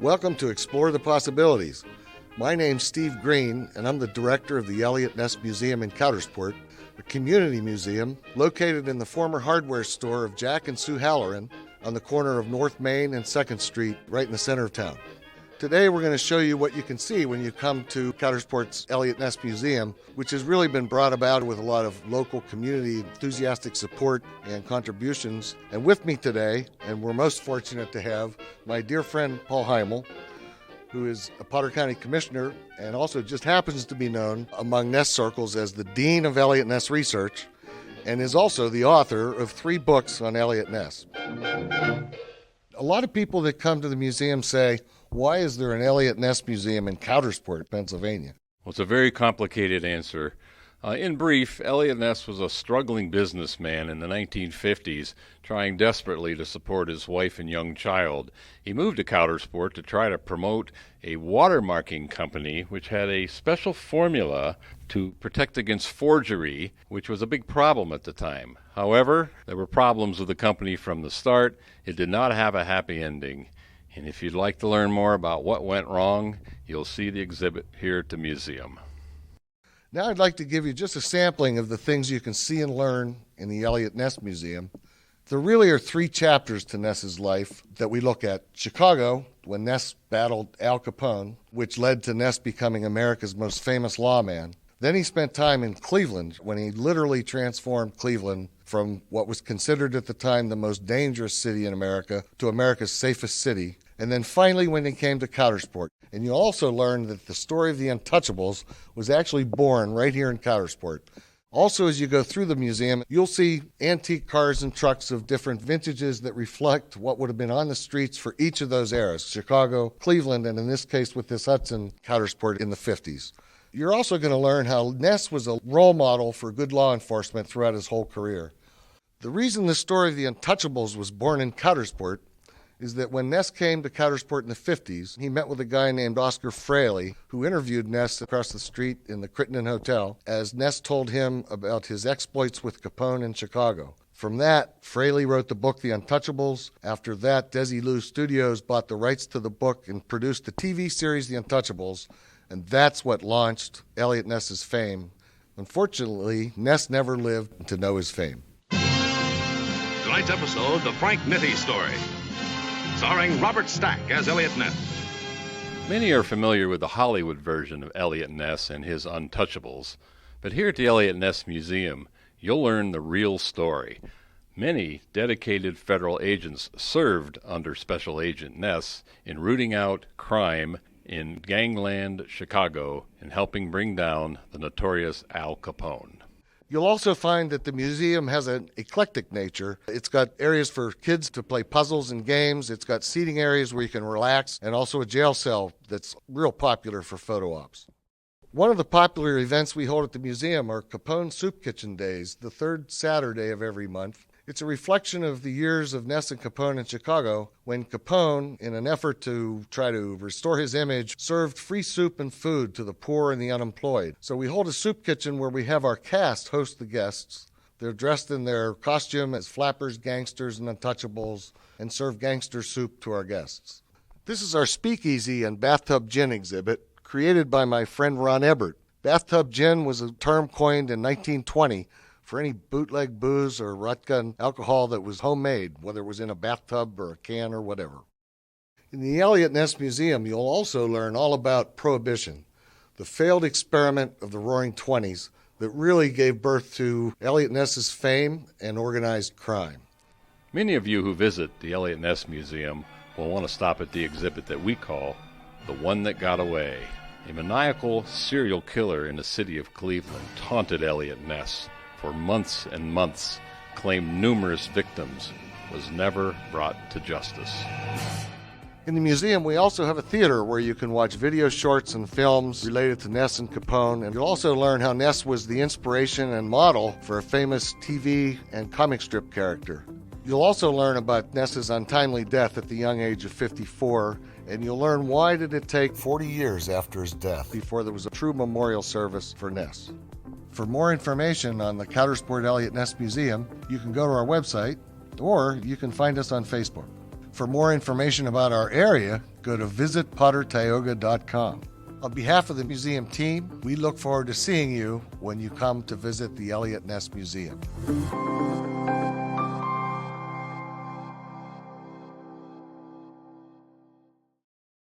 Welcome to Explore the Possibilities. My name's Steve Green, and I'm the director of the Eliot Ness Museum in Coudersport, a community museum located in the former hardware store of Jack and Sue Halloran on the corner of North Main and 2nd Street, right in the center of town. Today we're going to show you what you can see when you come to Coudersport's Eliot Ness Museum, which has really been brought about with a lot of local community enthusiastic support and contributions. And with me today, and we're most fortunate to have my dear friend Paul Heimel, who is a Potter County Commissioner and also just happens to be known among Ness circles as the Dean of Eliot Ness Research, and is also the author of 3 books on Eliot Ness. A lot of people that come to the museum say, why is there an Eliot Ness Museum in Coudersport, Pennsylvania? Well, it's a very complicated answer. In brief, Eliot Ness was a struggling businessman in the 1950s, trying desperately to support his wife and young child. He moved to Coudersport to try to promote a watermarking company which had a special formula to protect against forgery, which was a big problem at the time. However, there were problems with the company from the start. It did not have a happy ending. And if you'd like to learn more about what went wrong, you'll see the exhibit here at the museum. Now I'd like to give you just a sampling of the things you can see and learn in the Eliot Ness Museum. There really are 3 chapters to Ness's life that we look at. Chicago, when Ness battled Al Capone, which led to Ness becoming America's most famous lawman. Then he spent time in Cleveland, when he literally transformed Cleveland from what was considered at the time the most dangerous city in America to America's safest city. And then finally when he came to Coudersport. And you'll also learn that the story of the Untouchables was actually born right here in Coudersport. Also, as you go through the museum, you'll see antique cars and trucks of different vintages that reflect what would have been on the streets for each of those eras, Chicago, Cleveland, and in this case with this Hudson, Coudersport in the 50s. You're also going to learn how Ness was a role model for good law enforcement throughout his whole career. The reason the story of the Untouchables was born in Coudersport is that when Ness came to Coudersport in the 50s, he met with a guy named Oscar Fraley, who interviewed Ness across the street in the Crittenden Hotel, as Ness told him about his exploits with Capone in Chicago. From that, Fraley wrote the book The Untouchables. After that, Desilu Studios bought the rights to the book and produced the TV series The Untouchables, and that's what launched Eliot Ness's fame. Unfortunately, Ness never lived to know his fame. Tonight's episode, The Frank Nitti Story, starring Robert Stack as Eliot Ness. Many are familiar with the Hollywood version of Eliot Ness and his Untouchables, but here at the Eliot Ness Museum, you'll learn the real story. Many dedicated federal agents served under Special Agent Ness in rooting out crime in gangland Chicago and helping bring down the notorious Al Capone. You'll also find that the museum has an eclectic nature. It's got areas for kids to play puzzles and games. It's got seating areas where you can relax, and also a jail cell that's real popular for photo ops. One of the popular events we hold at the museum are Capone Soup Kitchen Days, the 3rd Saturday of every month. It's a reflection of the years of Ness and Capone in Chicago, when Capone, in an effort to try to restore his image, served free soup and food to the poor and the unemployed. So we hold a soup kitchen where we have our cast host the guests. They're dressed in their costume as flappers, gangsters, and untouchables, and serve gangster soup to our guests. This is our speakeasy and bathtub gin exhibit, created by my friend Ron Ebert. Bathtub gin was a term coined in 1920 for any bootleg booze or rotgun alcohol that was homemade, whether it was in a bathtub or a can or whatever. In the Eliot Ness Museum, you'll also learn all about Prohibition, the failed experiment of the Roaring Twenties that really gave birth to Eliot Ness's fame and organized crime. Many of you who visit the Eliot Ness Museum will want to stop at the exhibit that we call The One That Got Away. A maniacal serial killer in the city of Cleveland taunted Eliot Ness for months and months, claimed numerous victims, was never brought to justice. In the museum, we also have a theater where you can watch video shorts and films related to Ness and Capone, and you'll also learn how Ness was the inspiration and model for a famous TV and comic strip character. You'll also learn about Ness's untimely death at the young age of 54, and you'll learn why did it take 40 years after his death before there was a true memorial service for Ness. For more information on the Coudersport Eliot Ness Museum, you can go to our website, or you can find us on Facebook. For more information about our area, go to visitpotter-tioga.com. On behalf of the museum team, we look forward to seeing you when you come to visit the Eliot Ness Museum.